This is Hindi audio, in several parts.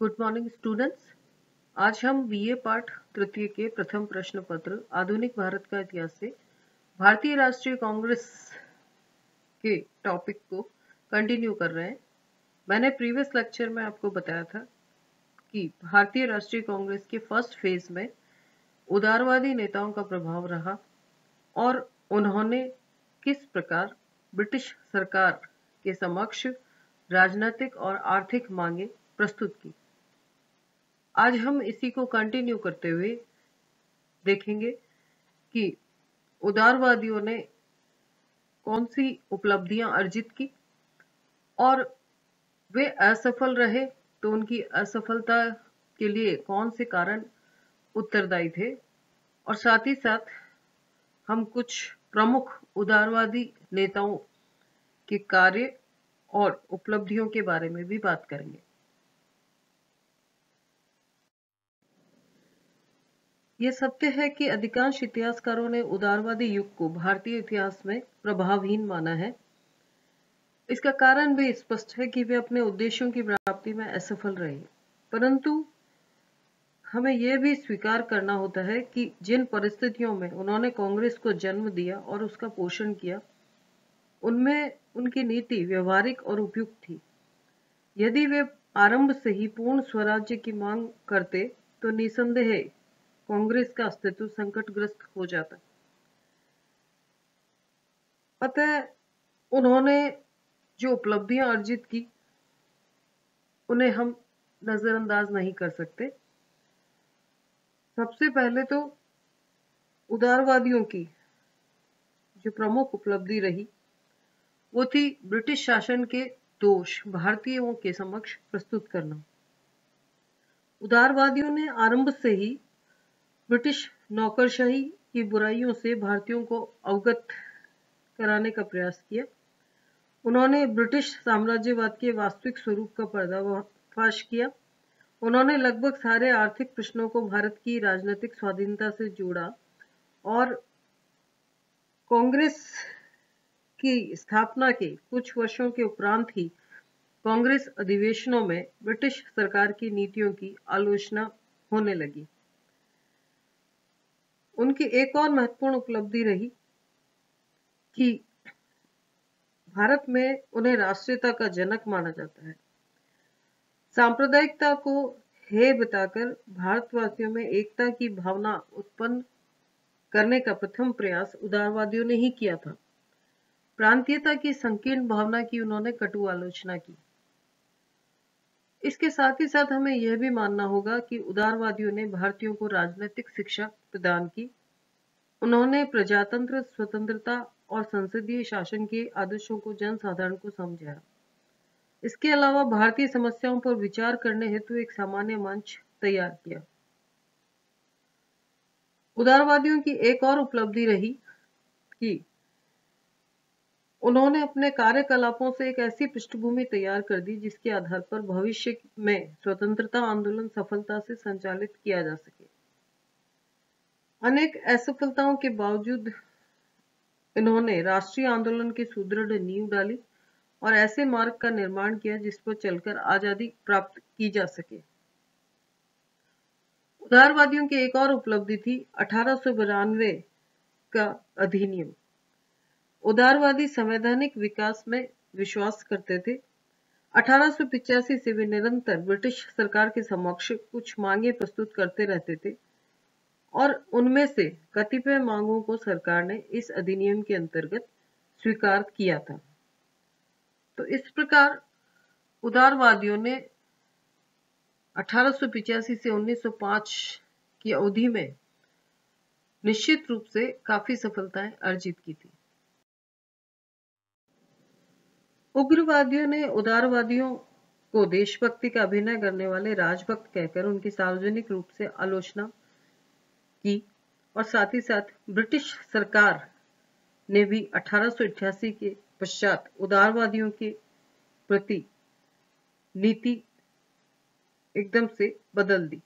Good morning students. आज हम बीए पाठ तृतीय के प्रथम प्रश्न पत्र आधुनिक भारत का इतिहास से भारतीय राष्ट्रीय कांग्रेस के टॉपिक को कंटिन्यू कर रहे हैं। मैंने प्रीवियस लेक्चर में आपको बताया था कि भारतीय राष्ट्रीय कांग्रेस के फर्स्ट फेज में उदारवादी नेताओं का प्रभाव रहा और उन्होंने किस प्रकार ब्रिटिश सरकार के समक्ष राजनीतिक और आर्थिक मांगे प्रस्तुत की। आज हम इसी को कंटिन्यू करते हुए देखेंगे कि उदारवादियों ने कौन सी उपलब्धियां अर्जित की और वे असफल रहे तो उनकी असफलता के लिए कौन से कारण उत्तरदायी थे, और साथ ही साथ हम कुछ प्रमुख उदारवादी नेताओं के कार्य और उपलब्धियों के बारे में भी बात करेंगे। ये सत्य है कि अधिकांश इतिहासकारों ने उदारवादी युग को भारतीय इतिहास में प्रभावहीन माना है। इसका कारण भी स्पष्ट है कि वे अपने उद्देश्यों की प्राप्ति में असफल रहे, परंतु हमें यह भी स्वीकार करना होता है कि जिन परिस्थितियों में उन्होंने कांग्रेस को जन्म दिया और उसका पोषण किया, उनमें उनकी नीति व्यवहारिक और उपयुक्त थी। यदि वे आरंभ से ही पूर्ण स्वराज्य की मांग करते तो निसंदेह कांग्रेस का अस्तित्व संकटग्रस्त हो जाता। अतः उन्होंने जो उपलब्धियां अर्जित की उन्हें हम नजरअंदाज नहीं कर सकते। सबसे पहले तो उदारवादियों की जो प्रमुख उपलब्धि रही वो थी ब्रिटिश शासन के दोष भारतीयों के समक्ष प्रस्तुत करना। उदारवादियों ने आरंभ से ही ब्रिटिश नौकरशाही की बुराइयों से भारतीयों को अवगत कराने का प्रयास किया। उन्होंने ब्रिटिश साम्राज्यवाद के वास्तविक स्वरूप का पर्दाफाश किया। उन्होंने लगभग सारे आर्थिक प्रश्नों को भारत की राजनीतिक स्वाधीनता से जोड़ा और कांग्रेस की स्थापना के कुछ वर्षों के उपरांत ही कांग्रेस अधिवेशनों में ब्रिटिश सरकार की नीतियों की आलोचना होने लगी। उनकी एक और महत्वपूर्ण उपलब्धि रही कि भारत में उन्हें राष्ट्रीयता का जनक माना जाता है। सांप्रदायिकता को हेय बताकर भारतवासियों में एकता की भावना उत्पन्न करने का प्रथम प्रयास उदारवादियों ने ही किया था। प्रांतीयता की संकीर्ण भावना की उन्होंने कटु आलोचना की। इसके साथ ही साथ हमें यह भी मानना होगा कि उदारवादियों ने भारतीयों को राजनीतिक शिक्षा प्रदान की। उन्होंने प्रजातंत्र, स्वतंत्रता और संसदीय शासन के आदर्शों को जनसाधारण को समझाया। इसके अलावा भारतीय समस्याओं पर विचार करने हेतु एक सामान्य मंच तैयार किया। उदारवादियों की एक और उपलब्धि रही कि उन्होंने अपने कार्यकलापों से एक ऐसी पृष्ठभूमि तैयार कर दी जिसके आधार पर भविष्य में स्वतंत्रता आंदोलन सफलता से संचालित किया जा सके। अनेक असफलताओं के बावजूद इन्होंने राष्ट्रीय आंदोलन की सुदृढ़ नींव डाली और ऐसे मार्ग का निर्माण किया जिस पर चलकर आजादी प्राप्त की जा सके। उदारवादियों की एक और उपलब्धि थी 1892 का अधिनियम। उदारवादी संवैधानिक विकास में विश्वास करते थे। 1885 से वे निरंतर ब्रिटिश सरकार के समक्ष कुछ मांगे प्रस्तुत करते रहते थे और उनमें से कतिपय मांगों को सरकार ने इस अधिनियम के अंतर्गत स्वीकार किया था। तो इस प्रकार उदारवादियों ने 1885 से 1905 की अवधि में निश्चित रूप से काफी सफलताएं अर्जित की थी। उग्रवादियों ने उदारवादियों को देशभक्ति का अभिनय करने वाले राजभक्त कहकर उनकी सार्वजनिक रूप से आलोचना की और साथ ही साथ ब्रिटिश सरकार ने भी 1888 के पश्चात उदारवादियों के प्रति नीति एकदम से बदल दी।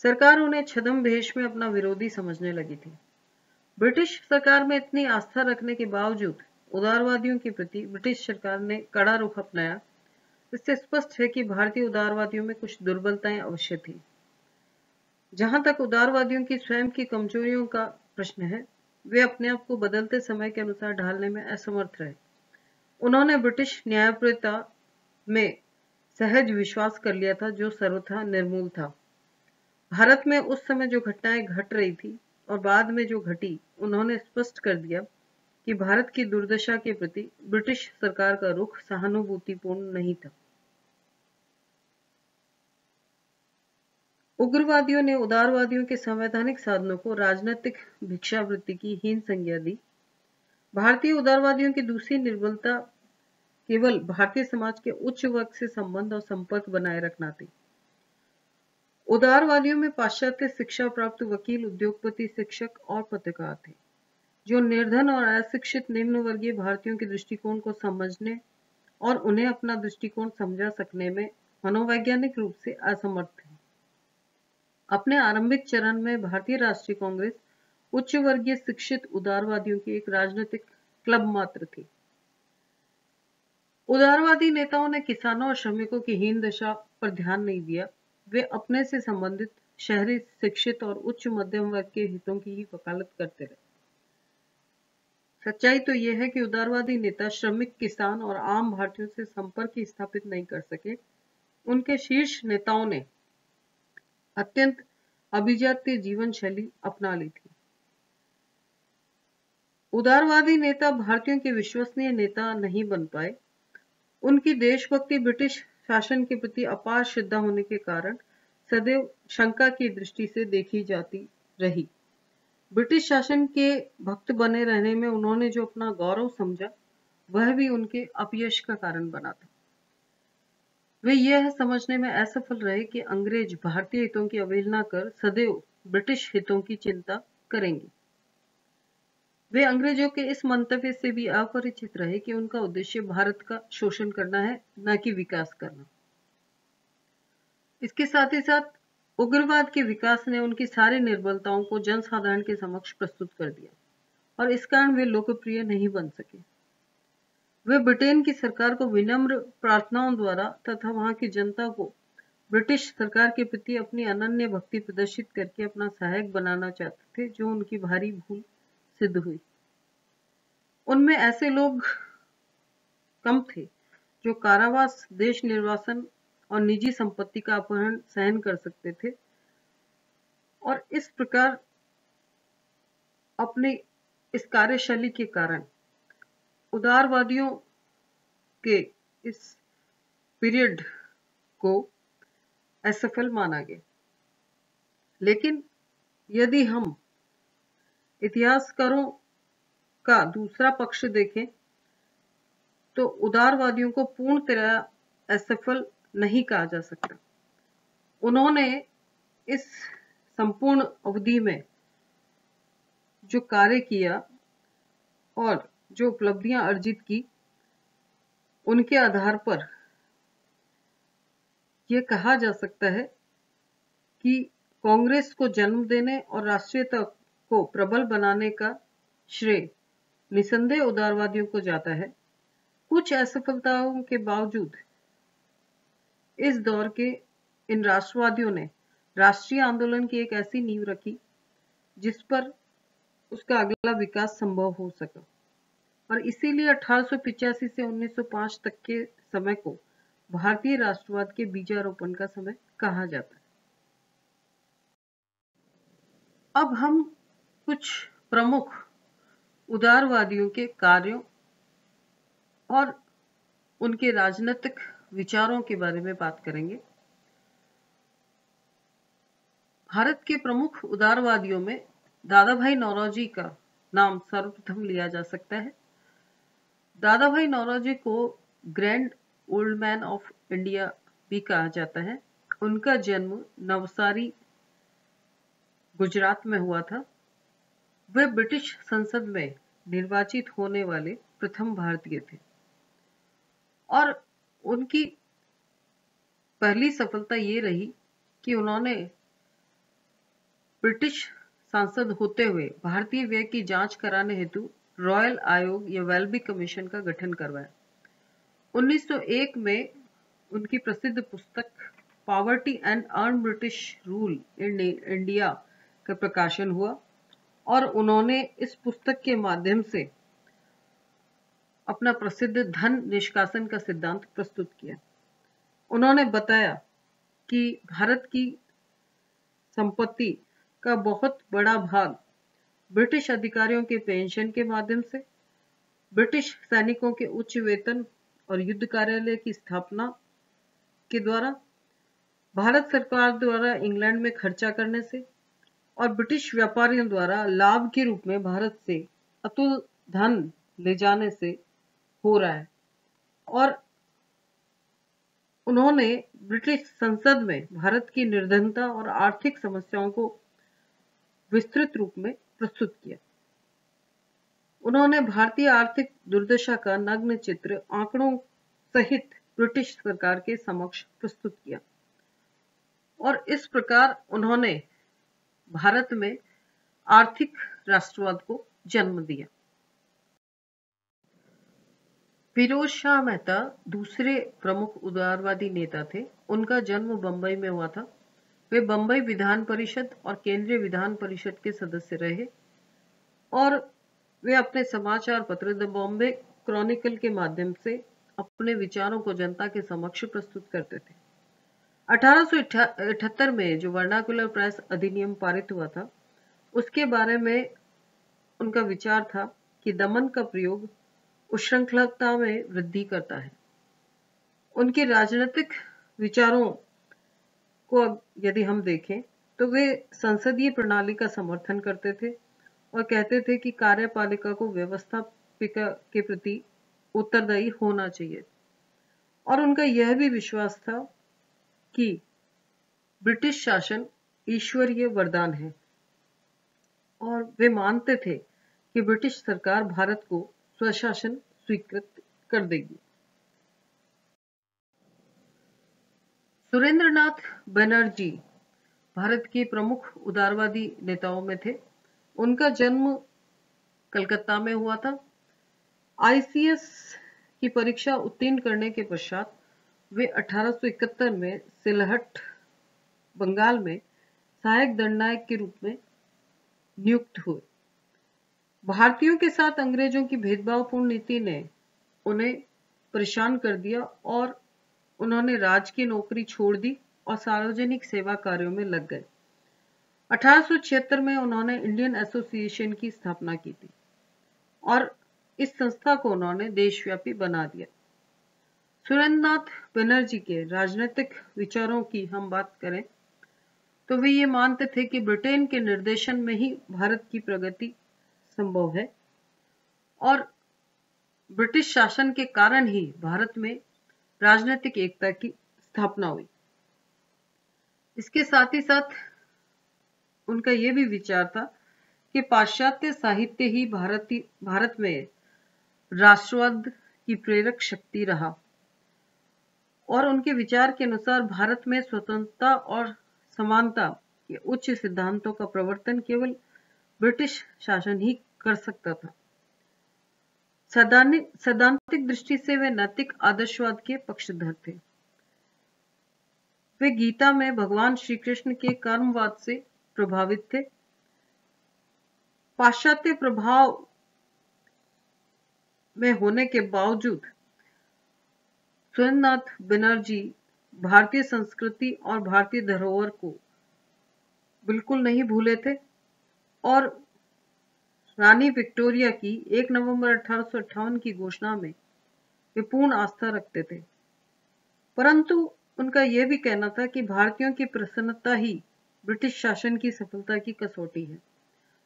सरकार उन्हें छद्म भेष में अपना विरोधी समझने लगी थी। ब्रिटिश सरकार में इतनी आस्था रखने के बावजूद उदारवादियों के प्रति ब्रिटिश सरकार ने कड़ा रुख अपनाया। इससे स्पष्ट है कि भारतीय उदारवादियों में कुछ दुर्बलताएं अवश्य थी। जहां तक उदारवादियों की स्वयं की कमजोरियों का प्रश्न है, वे अपने आप को बदलते समय के अनुसार ढालने में असमर्थ रहे। उन्होंने ब्रिटिश न्यायप्रियता में सहज विश्वास कर लिया था, जो सर्वथा निर्मूल था। भारत में उस समय जो घटनाएं घट रही थी और बाद में जो घटी, उन्होंने स्पष्ट कर दिया कि भारत की दुर्दशा के प्रति ब्रिटिश सरकार का रुख सहानुभूतिपूर्ण नहीं था। उग्रवादियों ने उदारवादियों के संवैधानिक साधनों को राजनीतिक भिक्षावृत्ति की हीन संज्ञा दी। भारतीय उदारवादियों की दूसरी निर्बलता केवल भारतीय समाज के उच्च वर्ग से संबंध और संपर्क बनाए रखना थी। उदारवादियों में पाश्चात्य शिक्षा प्राप्त वकील, उद्योगपति, शिक्षक और पत्रकार थे, जो निर्धन और अशिक्षित निम्न वर्गीय भारतीयों के दृष्टिकोण को समझने और उन्हें अपना दृष्टिकोण समझा सकने में मनोवैज्ञानिक रूप से असमर्थ थे। अपने आरंभिक चरण में भारतीय राष्ट्रीय कांग्रेस उच्च वर्गीय शिक्षित उदारवादियों की एक राजनीतिक क्लब मात्र थी। उदारवादी नेताओं ने किसानों और श्रमिकों की हीन दशा पर ध्यान नहीं दिया। वे अपने से संबंधित शहरी शिक्षित और उच्च मध्यम वर्ग के हितों की ही वकालत करते रहे। सच्चाई तो यह है कि उदारवादी नेता श्रमिक, किसान और आम भारतीयों से संपर्क स्थापित नहीं कर सके। उनके शीर्ष नेताओं ने अत्यंत अभिजात्य जीवन शैली अपना ली थी। उदारवादी नेता भारतीयों के विश्वसनीय नेता नहीं बन पाए। उनकी देशभक्ति ब्रिटिश शासन के प्रति अपार श्रद्धा होने के कारण सदैव शंका की दृष्टि से देखी जाती रही। ब्रिटिश शासन के भक्त बने रहने में उन्होंने जो अपना गौरव समझा, वह भी उनके अपयश का कारण बना था। वे यह समझने में असफल रहे कि अंग्रेज भारतीय हितों की अवहेलना कर सदैव ब्रिटिश हितों की चिंता करेंगे। वे अंग्रेजों के इस मंतव्य से भी अपरिचित रहे कि उनका उद्देश्य भारत का शोषण करना है, न कि विकास करना। इसके साथ ही साथ उग्रवाद के विकास ने उनकी सारी निर्बलताओं को जनसाधारण के समक्ष प्रस्तुत कर दिया और इस कारण वे लोकप्रिय नहीं बन सके। वे ब्रिटेन की सरकार को विनम्र प्रार्थनाओं द्वारा तथा वहां की जनता को ब्रिटिश सरकार के प्रति अपनी अनन्य भक्ति प्रदर्शित करके अपना सहायक बनाना चाहते थे, जो उनकी भारी भूल सिद्ध हुई। उनमें ऐसे लोग कम थे जो कारावास, देश निर्वासन और निजी संपत्ति का अपहरण सहन कर सकते थे और इस प्रकार अपनी इस कार्यशैली के कारण उदारवादियों के इस पीरियड को असफल माना गया। लेकिन यदि हम इतिहासकारों का दूसरा पक्ष देखें तो उदारवादियों को पूर्ण तरह असफल नहीं कहा जा सकता। उन्होंने इस संपूर्ण अवधि में जो कार्य किया और जो उपलब्धियां अर्जित की, उनके आधार पर यह कहा जा सकता है कि कांग्रेस को जन्म देने और राष्ट्रीयता को प्रबल बनाने का श्रेय निसंदेह उदारवादियों को जाता है। कुछ असफलताओं के बावजूद इस दौर के इन राष्ट्रवादियों ने राष्ट्रीय आंदोलन की एक ऐसी नींव रखी जिस पर उसका अगला विकास संभव हो सका और इसीलिए 1885 से 1905 तक के समय को भारतीय राष्ट्रवाद के बीजारोपण का समय कहा जाता है। अब हम कुछ प्रमुख उदारवादियों के कार्यों और उनके राजनीतिक विचारों के बारे में बात करेंगे। भारत के प्रमुख उदारवादियों में दादा भाई नौरोजी का नाम सर्वप्रथम लिया जा सकता है। दादा भाई नौरोजी को grand old man of India भी कहा जाता है। उनका जन्म नवसारी, गुजरात में हुआ था। वे ब्रिटिश संसद में निर्वाचित होने वाले प्रथम भारतीय थे और उनकी पहली सफलता ये रही कि उन्होंने ब्रिटिश सांसद होते हुए भारतीय व्यय की जांच कराने हेतु रॉयल आयोग या वेल्बी कमीशन का गठन करवाया। 1901 में उनकी प्रसिद्ध पुस्तक poverty and earn British rule in India का प्रकाशन हुआ और उन्होंने इस पुस्तक के माध्यम से अपना प्रसिद्ध धन निष्कासन का सिद्धांत प्रस्तुत किया। उन्होंने बताया कि भारत की संपत्ति का बहुत बड़ा भाग ब्रिटिश अधिकारियों के पेंशन के माध्यम से, ब्रिटिश सैनिकों के उच्च वेतन और युद्ध कार्यालय की स्थापना के द्वारा, भारत सरकार द्वारा इंग्लैंड में खर्चा करने से और ब्रिटिश व्यापारियों द्वारा लाभ के रूप में भारत से अतुल धन ले जाने से हो रहा है। और उन्होंने ब्रिटिश संसद में भारत की निर्धनता और आर्थिक समस्याओं को विस्तृत रूप में प्रस्तुत किया। उन्होंने भारतीय आर्थिक दुर्दशा का नग्न चित्र आंकड़ों सहित ब्रिटिश सरकार के समक्ष प्रस्तुत किया और इस प्रकार उन्होंने भारत में आर्थिक राष्ट्रवाद को जन्म दिया। फिरोज शाह मेहता दूसरे प्रमुख उदारवादी नेता थे। उनका जन्म बंबई में हुआ था। वे बंबई विधान परिषद और केंद्रीय विधान परिषद के सदस्य रहे और वे अपने समाचार पत्र द बॉम्बे क्रॉनिकल के माध्यम से अपने विचारों को जनता के समक्ष प्रस्तुत करते थे। 1878 में जो वर्नाकुलर प्रेस अधिनियम पारित हुआ था, उसके बारे में उनका विचार था कि दमन का प्रयोग उच्छृंखलता में वृद्धि करता है। उनके राजनीतिक विचारों को यदि हम देखें तो वे संसदीय प्रणाली का समर्थन करते थे और कहते थे कि कार्यपालिका को व्यवस्थापिका के प्रति उत्तरदायी होना चाहिए और उनका यह भी विश्वास था कि ब्रिटिश शासन ईश्वरीय वरदान है और वे मानते थे कि ब्रिटिश सरकार भारत को स्वशासन स्वीकृत कर देगी। सुरेंद्रनाथ बनर्जी भारत के प्रमुख उदारवादी नेताओं में थे। उनका जन्म कलकत्ता में हुआ था। आईसीएस की परीक्षा उत्तीर्ण करने के पश्चात वे 1871 में सिलहट बंगाल में सहायक दंडनायक के रूप में नियुक्त हुए। भारतीयों के साथ अंग्रेजों की भेदभावपूर्ण नीति ने उन्हें परेशान कर दिया और उन्होंने राज की नौकरी छोड़ दी और सार्वजनिक सेवा कार्यों में लग गए। 1876 में उन्होंने इंडियन एसोसिएशन की स्थापना की थी और इस संस्था को उन्होंने देशव्यापी बना दिया। सुरेंद्रनाथ बनर्जी के राजनीतिक विचारों की हम बात करें तो वे ये मानते थे कि ब्रिटेन के निर्देशन में ही भारत की प्रगति संभव है और ब्रिटिश शासन के कारण ही भारत में राजनीतिक एकता की स्थापना हुई। इसके साथ ही साथ उनका यह भी विचार था कि पाश्चात्य साहित्य ही भारत में राष्ट्रवाद की प्रेरक शक्ति रहा और उनके विचार के अनुसार भारत में स्वतंत्रता और समानता के उच्च सिद्धांतों का प्रवर्तन केवल ब्रिटिश शासन ही कर सकता था। सैद्धांतिक दृष्टि से वे नैतिक आदर्शवाद के पक्षधर थे। वे गीता में भगवान श्री कृष्ण के कर्मवाद से प्रभावित थे। पाश्चात्य प्रभाव में होने के बावजूद सुरेंद्रनाथ बनर्जी भारतीय संस्कृति और भारतीय धरोहर को बिल्कुल नहीं भूले थे और रानी विक्टोरिया की 1 नवंबर 1858 की घोषणा में वे पूर्ण आस्था रखते थे। परंतु उनका यह भी कहना था कि भारतीयों की प्रसन्नता ही ब्रिटिश शासन की सफलता की कसौटी है।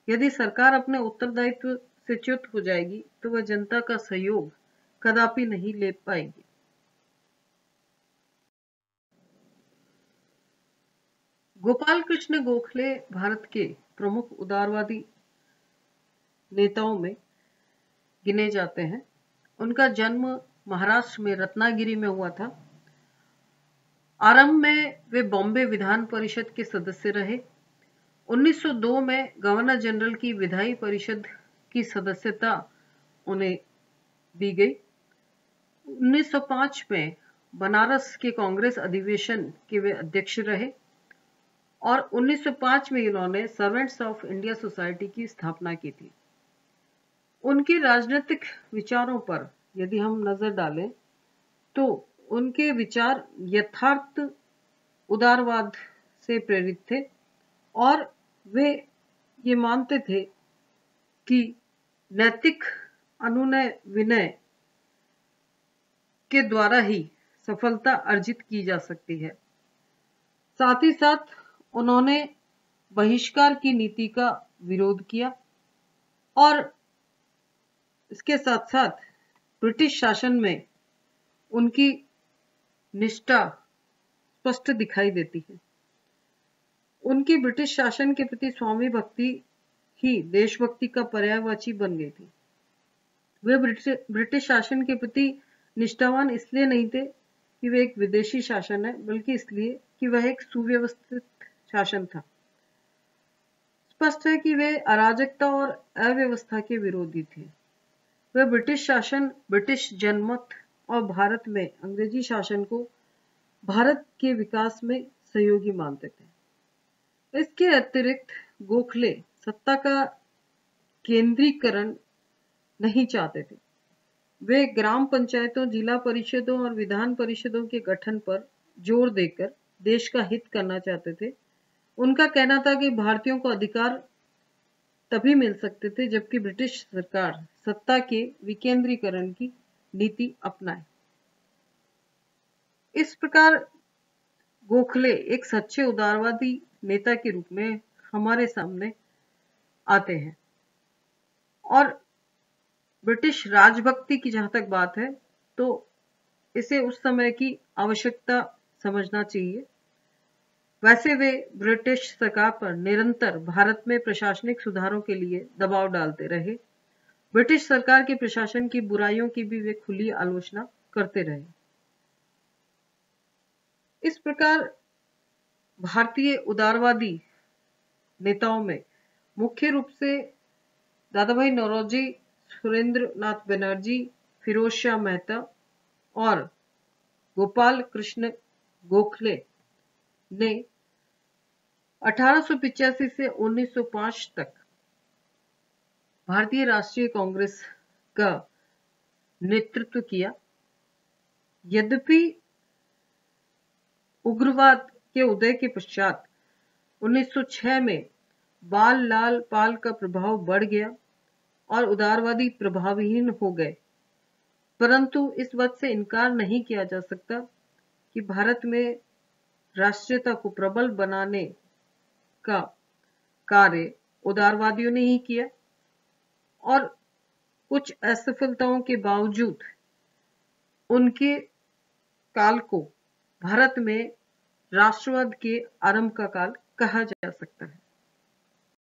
यदि सरकार अपने उत्तरदायित्व से च्युत हो जाएगी तो वह जनता का सहयोग कदापि नहीं ले पाएगी। गोपाल कृष्ण गोखले भारत के प्रमुख उदारवादी नेताओं में गिने जाते हैं। उनका जन्म महाराष्ट्र में रत्नागिरी में हुआ था। आरंभ में वे बॉम्बे विधान परिषद के सदस्य रहे। 1902 में गवर्नर जनरल की विधायी परिषद की सदस्यता उन्हें दी गई। 1905 में बनारस के कांग्रेस अधिवेशन के वे अध्यक्ष रहे और 1905 में इन्होंने सर्वेंट्स ऑफ इंडिया सोसाइटी की स्थापना की थी। उनके राजनीतिक विचारों पर यदि हम नजर डालें तो उनके विचार यथार्थ उदारवाद से प्रेरित थे और वे ये मानते थे कि नैतिक अनुनय विनय के द्वारा ही सफलता अर्जित की जा सकती है। साथ ही साथ उन्होंने बहिष्कार की नीति का विरोध किया और इसके साथ साथ ब्रिटिश शासन में उनकी निष्ठा स्पष्ट दिखाई देती है। उनकी ब्रिटिश शासन के प्रति स्वामी भक्ति ही देशभक्ति का पर्यायवाची बन गई थी। वे ब्रिटिश शासन के प्रति निष्ठावान इसलिए नहीं थे कि वे एक विदेशी शासन है, बल्कि इसलिए कि वह एक सुव्यवस्थित शासन था। स्पष्ट है कि वे अराजकता और अव्यवस्था के विरोधी थे। वे ब्रिटिश शासन, ब्रिटिश जनमत और भारत में अंग्रेजी शासन को भारत के विकास में सहयोगी मानते थे। इसके अतिरिक्त गोखले सत्ता का केंद्रीकरण नहीं चाहते थे। वे ग्राम पंचायतों, जिला परिषदों और विधान परिषदों के गठन पर जोर देकर देश का हित करना चाहते थे। उनका कहना था कि भारतीयों को अधिकार तभी मिल सकते थे जबकि ब्रिटिश सरकार सत्ता के विकेंद्रीकरण की नीति अपनाए। इस प्रकार गोखले एक सच्चे उदारवादी नेता के रूप में हमारे सामने आते हैं और ब्रिटिश राजभक्ति की जहां तक बात है तो इसे उस समय की आवश्यकता समझना चाहिए। वैसे वे ब्रिटिश सरकार पर निरंतर भारत में प्रशासनिक सुधारों के लिए दबाव डालते रहे। ब्रिटिश सरकार के प्रशासन की बुराइयों की भी वे खुली आलोचना करते रहे। इस प्रकार भारतीय उदारवादी नेताओं में मुख्य रूप से दादा भाई नौरोजी, सुरेंद्र नाथ बनर्जी, फिरोज शाह मेहता और गोपाल कृष्ण गोखले ने 1885 से 1905 तक भारतीय राष्ट्रीय कांग्रेस का नेतृत्व किया। यद्यपि उग्रवाद के उदय के पश्चात 1906 में बाल लाल पाल का प्रभाव बढ़ गया और उदारवादी प्रभावहीन हो गए, परंतु इस बात से इनकार नहीं किया जा सकता कि भारत में राष्ट्रीयता को प्रबल बनाने का कार्य उदारवादियों ने ही किया और कुछ असफलताओं के बावजूद उनके काल को भारत में राष्ट्रवाद के आरंभ का काल कहा जा सकता है।